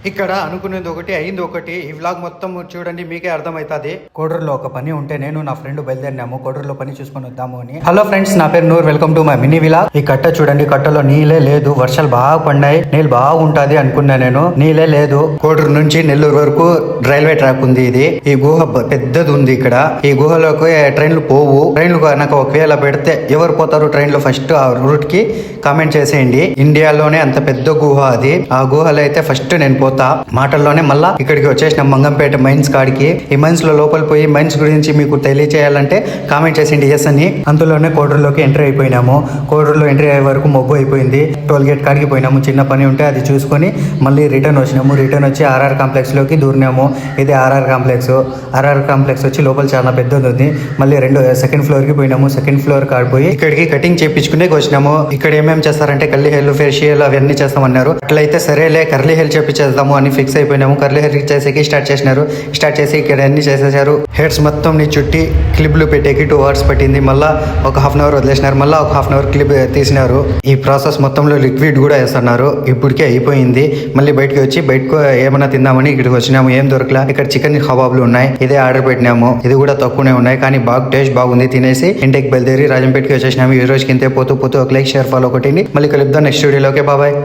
ఇక్కడ అనుకునేది ఒకటి అయింది ఒకటి. ఈ వ్లాగ్ మొత్తం చూడండి, మీకే అర్థమవుతుంది. కోడూరులో ఒక పని ఉంటే నేను నా ఫ్రెండ్ బయలుదేరినాము కోడూరులో పని చూసుకొని వద్దాము అని. హలో ఫ్రెండ్స్, నా పేరు Noor, welcome to my mini vlog. ఈ కట్ట చూడండి, కట్టలో నీళ్ళే లేదు. వర్షాలు బాగా పడినాయి, నీళ్ళు బాగుంటది అనుకున్నా నేను. నీళ్ళే లేదు. కోడూరు నుంచి నెల్లూరు వరకు రైల్వే ట్రాక్ ఉంది. ఇది ఈ గుహ పెద్దది ఉంది. ఇక్కడ ఈ గుహలోకి ట్రైన్లు పోవు. ట్రైన్లు నాకు ఒకవేళ పెడితే ఎవరు పోతారు ట్రైన్లో ఫస్ట్ ఆ రూట్ కి కామెంట్ చేసేయండి. ఇండియాలోనే అంత పెద్ద గుహ అది. ఆ గుహలో అయితే ఫస్ట్ నేను పోతా. మాటల్లోనే మళ్ళా ఇక్కడికి వచ్చేసిన మంగంపేట మైన్స్ కాడికి. ఈ మైన్స్ లో లోపల పోయి మైన్స్ గురించి మీకు తెలియచేయాలంటే కామెంట్ చేసిండి ఎస్ అని. అందులోనే కోడూరులోకి ఎంట్రీ అయిపోయినాము. కోడూరులో ఎంట్రీ అయ్యే వరకు మొగ్గు అయిపోయింది. టోల్ గేట్ కాడికి పోయినాము. చిన్న పని ఉంటే అది చూసుకొని మళ్ళీ రిటర్న్ వచ్చినాము. రిటర్న్ వచ్చి ఆర్ఆర్ కాంప్లెక్స్ లోకి దూరినాము. ఇది ఆర్ఆర్ కాంప్లెక్స్. ఆర్ఆర్ కాంప్లెక్స్ వచ్చి లోపల చాలా పెద్దది ఉంది. మళ్ళీ సెకండ్ ఫ్లోర్ కి పోయినాము. సెకండ్ ఫ్లోర్ కాడిపోయి ఇక్కడికి కటింగ్ చేయించుకునే వచ్చినాము. ఇక్కడ ఏమేమి చేస్తారంటే కర్లీ హెయిర్, ఫేషియల్ అవన్నీ చేస్తామన్నారు. అట్లయితే సరేలే కర్లీ హెయిర్ చేపించేద్దాము అని ఫిక్స్ అయిపోయినాము. కర్లీ హెయిర్ చేసేకి స్టార్ట్ చేసినారు. స్టార్ట్ చేసి ఇక్కడ అన్ని చేసేసారు. హెయిర్స్ మొత్తం నీ చుట్టి క్లిప్లు పెట్టేకి 2 hours పట్టింది. మళ్ళీ ఒక ½ hour వదిలేసినారు. మళ్ళీ ఒక ½ hour క్లిప్ తీసినారు. ఈ ప్రాసెస్ మొత్తంలో లిక్విడ్ కూడా వేస్తున్నారు. ఇప్పటికే అయిపోయింది. మళ్ళీ బయటకు వచ్చి బయటకు ఏమైనా తిందామని ఇక్కడికి వచ్చినాము. ఏం దొరకలా. ఇక్కడ చికెన్ కబాబ్లు ఉన్నాయి. ఇదే ఆర్డర్ పెట్టినాము. ఇది కూడా తక్కువనే ఉన్నాయి, కానీ బాగా టేస్ట్ బాగుంది. తినేసి ఇంటికి బయలుదేరి రాజంపేటకి వచ్చేసినాము. ఈ రోజుకి ఇంతే. పోతూ ఒక లైక్, షేర్, ఫాలో కొట్టింది. మళ్ళీ కలుద్దాం నెక్స్ట్ వీడియోలోకి. బాబాయ్.